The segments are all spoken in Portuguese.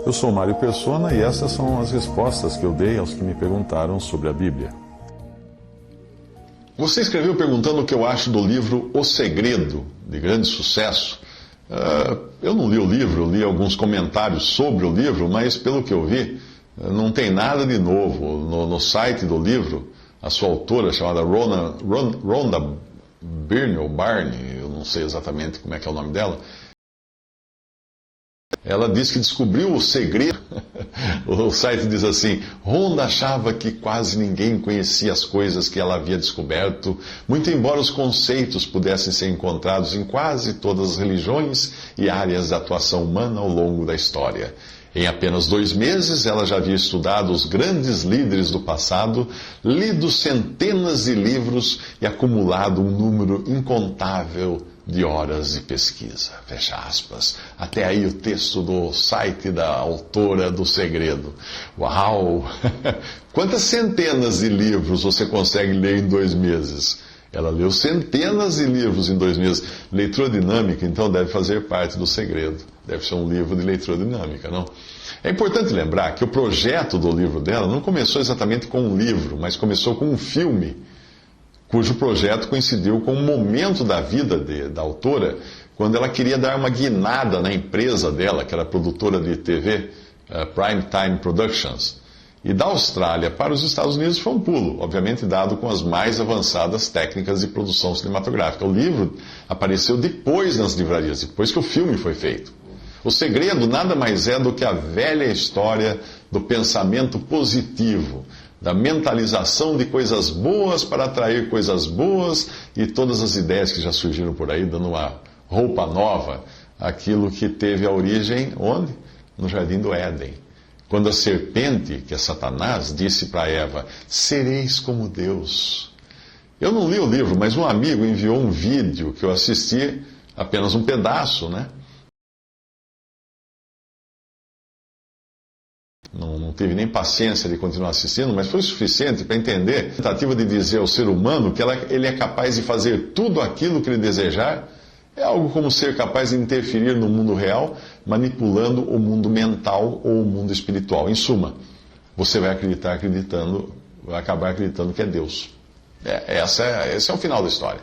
Eu sou Mário Persona e essas são as respostas que eu dei aos que me perguntaram sobre a Bíblia. Você escreveu perguntando o que eu acho do livro O Segredo, de grande sucesso. Eu não li o livro, li alguns comentários sobre o livro, mas pelo que eu vi, não tem nada de novo. No site do livro, a sua autora, chamada Rhonda Byrne, ou Barney, eu não sei exatamente como é que é o nome dela, ela diz que descobriu o segredo. O site diz assim: Rhonda achava que quase ninguém conhecia as coisas que ela havia descoberto, muito embora os conceitos pudessem ser encontrados em quase todas as religiões e áreas de atuação humana ao longo da história. Em apenas 2 meses, ela já havia estudado os grandes líderes do passado, lido centenas de livros e acumulado um número incontável de horas de pesquisa. Fecha aspas. Até aí o texto do site da autora do Segredo. Uau! Quantas centenas de livros você consegue ler em 2 meses? Ela leu centenas de livros em 2 meses. Leitura dinâmica, então, deve fazer parte do Segredo. Deve ser um livro de leitura dinâmica, não? É importante lembrar que o projeto do livro dela não começou exatamente com um livro, mas começou com um filme, cujo projeto coincidiu com um momento da vida da autora, quando ela queria dar uma guinada na empresa dela, que era produtora de TV, Primetime Productions. E da Austrália para os Estados Unidos foi um pulo, obviamente dado com as mais avançadas técnicas de produção cinematográfica. O livro apareceu depois nas livrarias, depois que o filme foi feito. O Segredo nada mais é do que a velha história do pensamento positivo, da mentalização de coisas boas para atrair coisas boas e todas as ideias que já surgiram por aí, dando uma roupa nova àquilo que teve a origem, onde? No Jardim do Éden. Quando a serpente, que é Satanás, disse para Eva: sereis como Deus. Eu não li o livro, mas um amigo enviou um vídeo que eu assisti, apenas um pedaço, né? Não tive nem paciência de continuar assistindo, mas foi suficiente para entender a tentativa de dizer ao ser humano que ele é capaz de fazer tudo aquilo que ele desejar. É algo como ser capaz de interferir no mundo real, manipulando o mundo mental ou o mundo espiritual. Em suma, você vai vai acabar acreditando que é Deus. Esse é o final da história.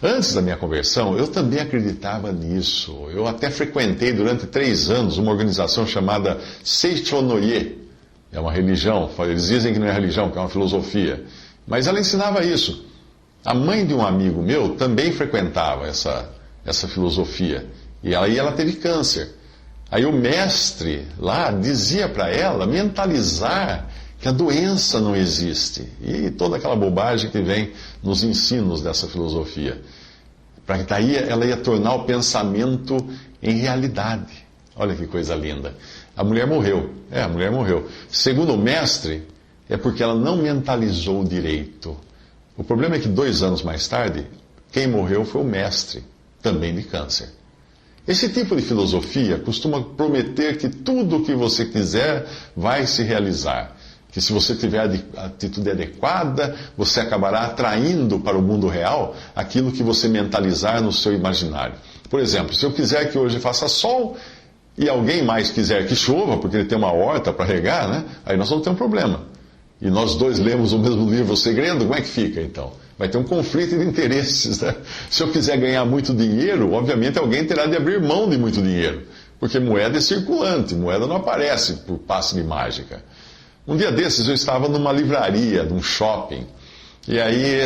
Antes da minha conversão, eu também acreditava nisso. Eu até frequentei durante 3 anos uma organização chamada Seichonoye. É uma religião, eles dizem que não é religião, que é uma filosofia. Mas ela ensinava isso. A mãe de um amigo meu também frequentava essa filosofia. E ela teve câncer. Aí o mestre lá dizia para ela mentalizar que a doença não existe. E toda aquela bobagem que vem nos ensinos dessa filosofia. Para que daí ela ia tornar o pensamento em realidade. Olha que coisa linda. A mulher morreu. A mulher morreu. Segundo o mestre, é porque ela não mentalizou direito. O problema é que 2 anos mais tarde, quem morreu foi o mestre, também de câncer. Esse tipo de filosofia costuma prometer que tudo o que você quiser vai se realizar. Que se você tiver a atitude adequada, você acabará atraindo para o mundo real aquilo que você mentalizar no seu imaginário. Por exemplo, se eu quiser que hoje faça sol e alguém mais quiser que chova, porque ele tem uma horta para regar, né? Aí nós vamos ter um problema. E nós 2 lemos o mesmo livro, O Segredo, como é que fica então? Vai ter um conflito de interesses, né? Se eu quiser ganhar muito dinheiro, obviamente alguém terá de abrir mão de muito dinheiro. Porque moeda é circulante, moeda não aparece por passe de mágica. Um dia desses eu estava numa livraria, num shopping, e aí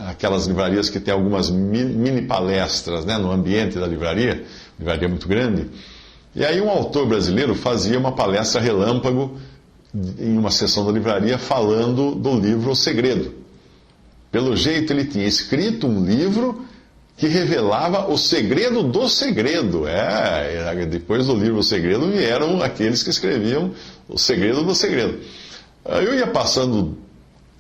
aquelas livrarias que tem algumas mini palestras, né, no ambiente da livraria muito grande, e aí um autor brasileiro fazia uma palestra relâmpago em uma sessão da livraria falando do livro O Segredo. Pelo jeito ele tinha escrito um livro que revelava o segredo do segredo. Depois do livro O Segredo vieram aqueles que escreviam o segredo do segredo. Eu ia passando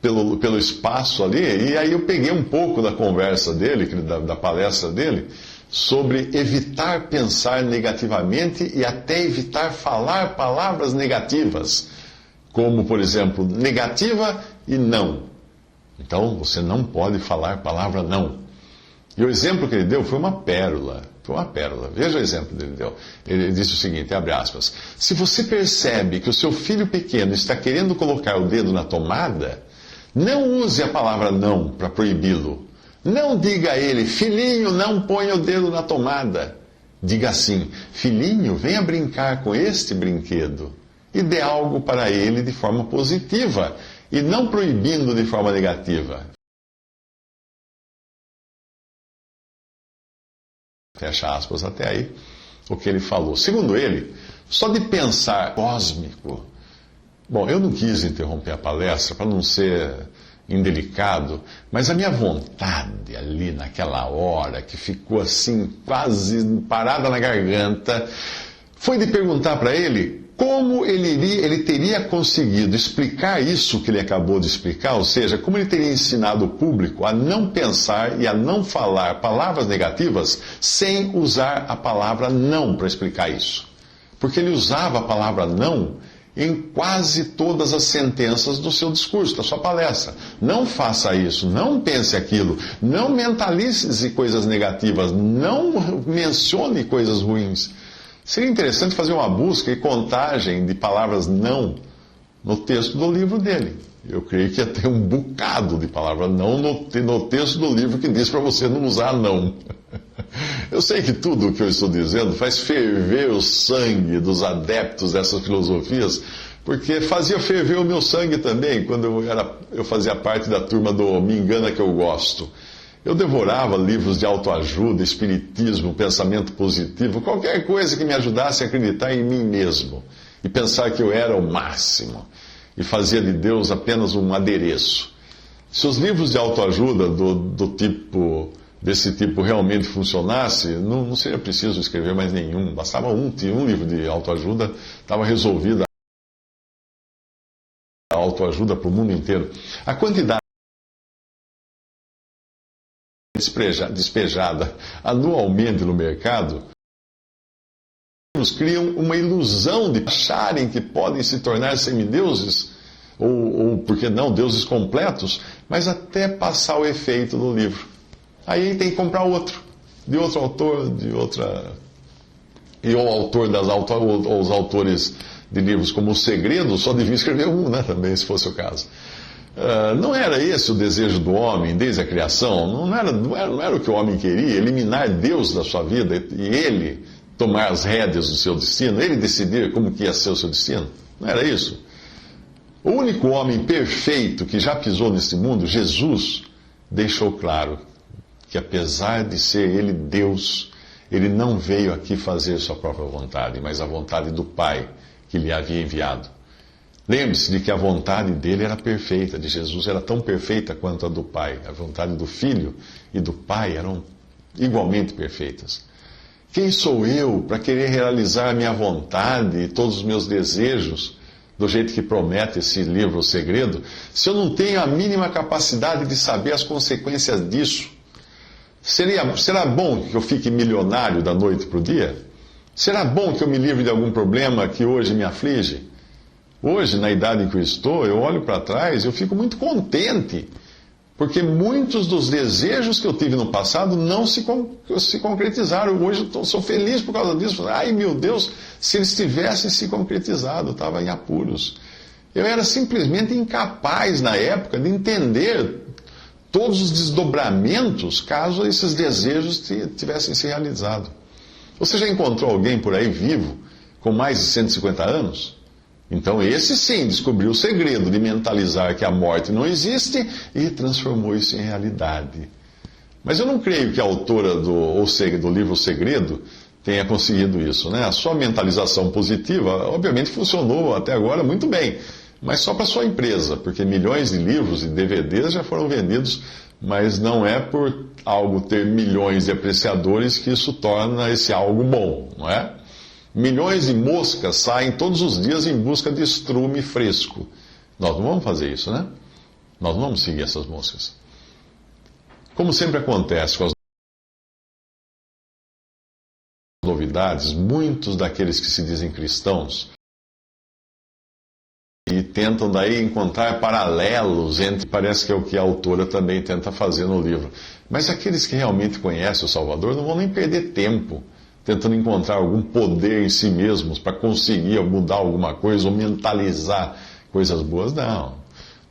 pelo espaço ali, e aí eu peguei um pouco da conversa dele, da palestra dele, sobre evitar pensar negativamente e até evitar falar palavras negativas, como, por exemplo, negativa e não. Então, você não pode falar palavra não. E o exemplo que ele deu foi uma pérola. Foi uma pérola. Veja o exemplo dele deu. Ele disse o seguinte, abre aspas, se você percebe que o seu filho pequeno está querendo colocar o dedo na tomada, não use a palavra não para proibi-lo. Não diga a ele, filhinho, não ponha o dedo na tomada. Diga assim, filhinho, venha brincar com este brinquedo. E dê algo para ele de forma positiva, e não proibindo de forma negativa. Fecha aspas até aí, o que ele falou. Segundo ele, só de pensar cósmico. Bom, eu não quis interromper a palestra para não ser indelicado, mas a minha vontade ali naquela hora, que ficou assim quase parada na garganta, foi de perguntar para ele como ele teria conseguido explicar isso que ele acabou de explicar, ou seja, como ele teria ensinado o público a não pensar e a não falar palavras negativas sem usar a palavra não para explicar isso. Porque ele usava a palavra não em quase todas as sentenças do seu discurso, da sua palestra. Não faça isso, não pense aquilo, não mentalize coisas negativas, não mencione coisas ruins. Seria interessante fazer uma busca e contagem de palavras não no texto do livro dele. Eu creio que ia ter um bocado de palavras não no texto do livro que diz para você não usar não. Eu sei que tudo o que eu estou dizendo faz ferver o sangue dos adeptos dessas filosofias, porque fazia ferver o meu sangue também, quando eu fazia parte da turma do Me Engana Que Eu Gosto. Eu devorava livros de autoajuda, espiritismo, pensamento positivo, qualquer coisa que me ajudasse a acreditar em mim mesmo e pensar que eu era o máximo e fazia de Deus apenas um adereço. Se os livros de autoajuda desse tipo realmente funcionasse, não seria preciso escrever mais nenhum, bastava um livro de autoajuda, estava resolvida a autoajuda para o mundo inteiro. A quantidade despejada anualmente no mercado nos criam uma ilusão de acharem que podem se tornar semideuses, ou por que não, deuses completos, mas até passar o efeito do livro. Aí tem que comprar outro, de outro autor, E o autor ou os autores de livros como O Segredo só devia escrever um, né, também, se fosse o caso. Não era esse o desejo do homem desde a criação? Não era o que o homem queria? Eliminar Deus da sua vida e ele tomar as rédeas do seu destino? Ele decidir como que ia ser o seu destino? Não era isso? O único homem perfeito que já pisou nesse mundo, Jesus, deixou claro que apesar de ser ele Deus, ele não veio aqui fazer sua própria vontade, mas a vontade do Pai que lhe havia enviado. Lembre-se de que a vontade dele era perfeita, de Jesus era tão perfeita quanto a do Pai. A vontade do Filho e do Pai eram igualmente perfeitas. Quem sou eu para querer realizar a minha vontade e todos os meus desejos, do jeito que promete esse livro, O Segredo, se eu não tenho a mínima capacidade de saber as consequências disso? Será bom que eu fique milionário da noite para o dia? Será bom que eu me livre de algum problema que hoje me aflige? Hoje, na idade em que eu estou, eu olho para trás e eu fico muito contente, porque muitos dos desejos que eu tive no passado não se concretizaram. Hoje eu sou feliz por causa disso. Ai, meu Deus, se eles tivessem se concretizado, eu estava em apuros. Eu era simplesmente incapaz, na época, de entender todos os desdobramentos caso esses desejos tivessem se realizado. Você já encontrou alguém por aí vivo, com mais de 150 anos? Então esse sim descobriu o segredo de mentalizar que a morte não existe e transformou isso em realidade. Mas eu não creio que a autora do livro O Segredo tenha conseguido isso, né? A sua mentalização positiva, obviamente, funcionou até agora muito bem, mas só para sua empresa, porque milhões de livros e DVDs já foram vendidos, mas não é por algo ter milhões de apreciadores que isso torna esse algo bom, não é? Milhões de moscas saem todos os dias em busca de estrume fresco. Nós não vamos fazer isso, né? Nós não vamos seguir essas moscas. Como sempre acontece com as novidades, muitos daqueles que se dizem cristãos e tentam daí encontrar paralelos entre, parece que é o que a autora também tenta fazer no livro. Mas aqueles que realmente conhecem o Salvador não vão nem perder tempo tentando encontrar algum poder em si mesmos para conseguir mudar alguma coisa ou mentalizar coisas boas. Não.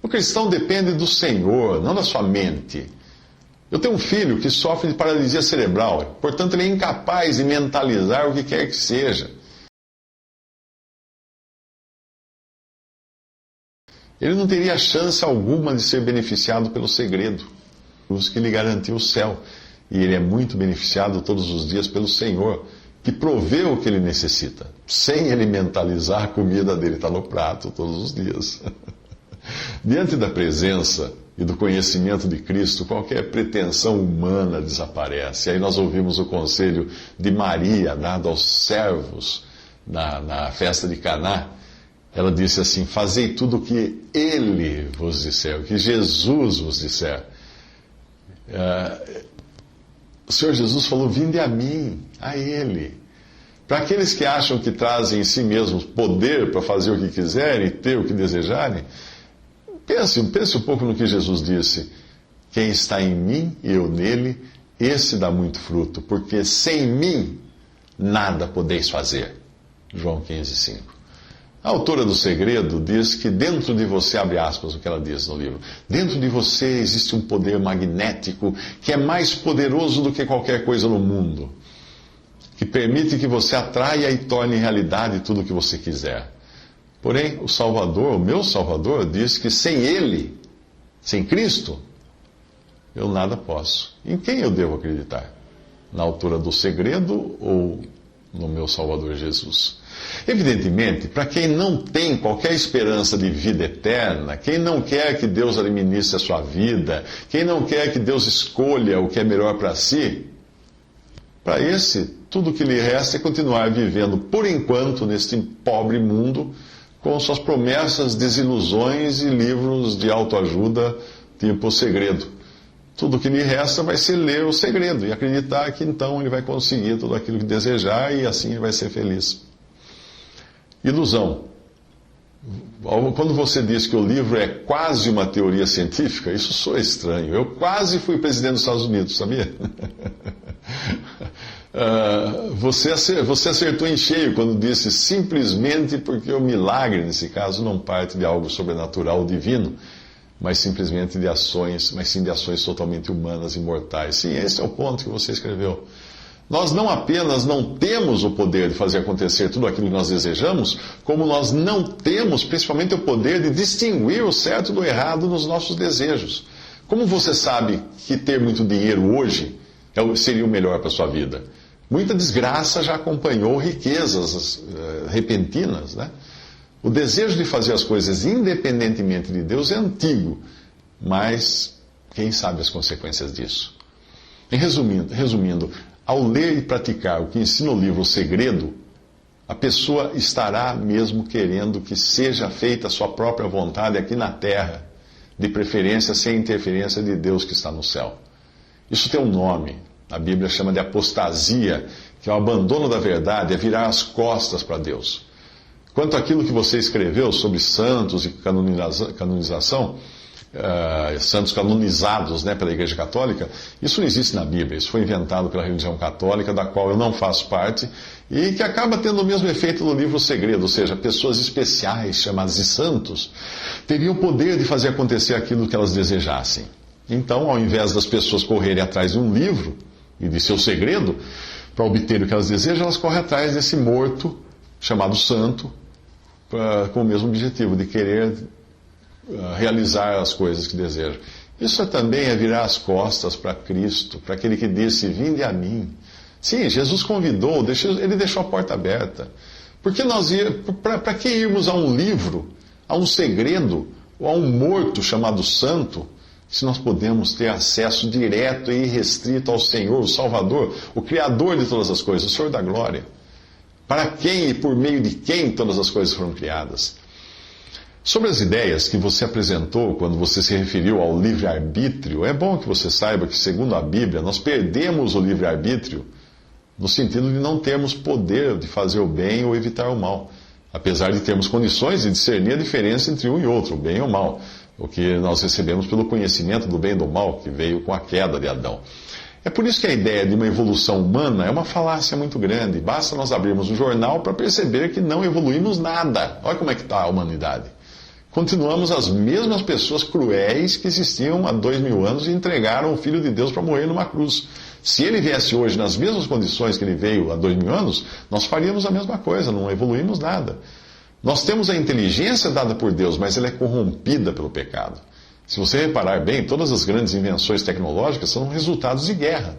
O cristão depende do Senhor, não da sua mente. Eu tenho um filho que sofre de paralisia cerebral, portanto ele é incapaz de mentalizar o que quer que seja. Ele não teria chance alguma de ser beneficiado pelo segredo, os que lhe garantiu o céu. E ele é muito beneficiado todos os dias pelo Senhor, que provê o que ele necessita. Sem ele mentalizar, a comida dele está no prato todos os dias. Diante da presença e do conhecimento de Cristo, qualquer pretensão humana desaparece. Aí nós ouvimos o conselho de Maria, dado aos servos na festa de Caná. Ela disse assim: fazei tudo o que Ele vos disser, o que Jesus vos disser. O Senhor Jesus falou: vinde a mim, a Ele. Para aqueles que acham que trazem em si mesmos poder para fazer o que quiserem e ter o que desejarem, pense um pouco no que Jesus disse: quem está em mim e eu nele, esse dá muito fruto, porque sem mim nada podeis fazer. João 15,5. A autora do Segredo diz que dentro de você, abre aspas o que ela diz no livro, dentro de você existe um poder magnético que é mais poderoso do que qualquer coisa no mundo, que permite que você atraia e torne realidade tudo o que você quiser. Porém, o Salvador, o meu Salvador, diz que sem Ele, sem Cristo, eu nada posso. Em quem eu devo acreditar? Na autora do Segredo ou no meu Salvador Jesus? Evidentemente, para quem não tem qualquer esperança de vida eterna, quem não quer que Deus administre a sua vida, quem não quer que Deus escolha o que é melhor para si, para esse, tudo o que lhe resta é continuar vivendo, por enquanto, neste pobre mundo, com suas promessas, desilusões e livros de autoajuda, tipo O Segredo. Tudo o que lhe resta vai ser ler O Segredo e acreditar que então ele vai conseguir tudo aquilo que desejar e assim ele vai ser feliz. Ilusão. Quando você diz que o livro é quase uma teoria científica, isso soa estranho. Eu quase fui presidente dos Estados Unidos, sabia? Você acertou em cheio quando disse simplesmente porque o milagre, nesse caso, não parte de algo sobrenatural ou divino, mas simplesmente de ações, mas sim de ações totalmente humanas e mortais. Sim, esse é o ponto que você escreveu. Nós não apenas não temos o poder de fazer acontecer tudo aquilo que nós desejamos, como nós não temos, principalmente, o poder de distinguir o certo do errado nos nossos desejos. Como você sabe que ter muito dinheiro hoje seria o melhor para a sua vida? Muita desgraça já acompanhou riquezas repentinas, né? O desejo de fazer as coisas independentemente de Deus é antigo, mas quem sabe as consequências disso? Resumindo, ao ler e praticar o que ensina o livro O Segredo, a pessoa estará mesmo querendo que seja feita a sua própria vontade aqui na terra, de preferência sem interferência de Deus que está no céu. Isso tem um nome, a Bíblia chama de apostasia, que é o abandono da verdade, é virar as costas para Deus. Quanto àquilo que você escreveu sobre santos e canonização, santos canonizados, né, pela Igreja Católica, isso não existe na Bíblia, isso foi inventado pela religião católica, da qual eu não faço parte, e que acaba tendo o mesmo efeito no livro O Segredo, ou seja, pessoas especiais, chamadas de santos, teriam o poder de fazer acontecer aquilo que elas desejassem. Então, ao invés das pessoas correrem atrás de um livro e de seu segredo, para obter o que elas desejam, elas correm atrás desse morto, chamado santo, com o mesmo objetivo, de querer realizar as coisas que desejam. Isso também é virar as costas para Cristo, para aquele que disse, vinde a mim. Sim, Jesus convidou, ele deixou a porta aberta. Para que irmos a um livro, a um segredo, ou a um morto chamado santo, se nós podemos ter acesso direto e irrestrito ao Senhor, o Salvador, o Criador de todas as coisas, o Senhor da glória? Para quem e por meio de quem todas as coisas foram criadas? Sobre as ideias que você apresentou quando você se referiu ao livre-arbítrio, é bom que você saiba que, segundo a Bíblia, nós perdemos o livre-arbítrio no sentido de não termos poder de fazer o bem ou evitar o mal. apesar de termos condições de discernir a diferença entre um e outro, o bem e o mal, o que nós recebemos pelo conhecimento do bem e do mal, que veio com a queda de Adão. É por isso que a ideia de uma evolução humana é uma falácia muito grande. Basta nós abrirmos um jornal para perceber que não evoluímos nada. Olha como é que está a humanidade. Continuamos as mesmas pessoas cruéis que existiam há 2000 anos e entregaram o Filho de Deus para morrer numa cruz. Se ele viesse hoje nas mesmas condições que ele veio há 2000 anos, nós faríamos a mesma coisa, não evoluímos nada. Nós temos a inteligência dada por Deus, mas ela é corrompida pelo pecado. Se você reparar bem, todas as grandes invenções tecnológicas são resultados de guerra.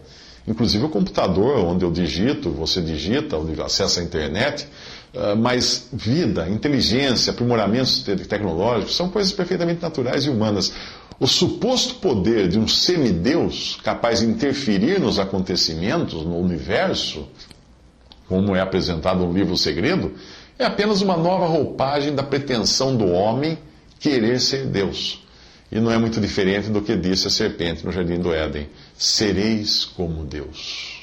Inclusive o computador, onde eu digito, você digita, onde acessa a internet. Mas vida, inteligência, aprimoramentos tecnológicos são coisas perfeitamente naturais e humanas. O suposto poder de um semideus capaz de interferir nos acontecimentos, no universo, como é apresentado no livro O Segredo, é apenas uma nova roupagem da pretensão do homem querer ser Deus. E não é muito diferente do que disse a serpente no jardim do Éden: sereis como Deus.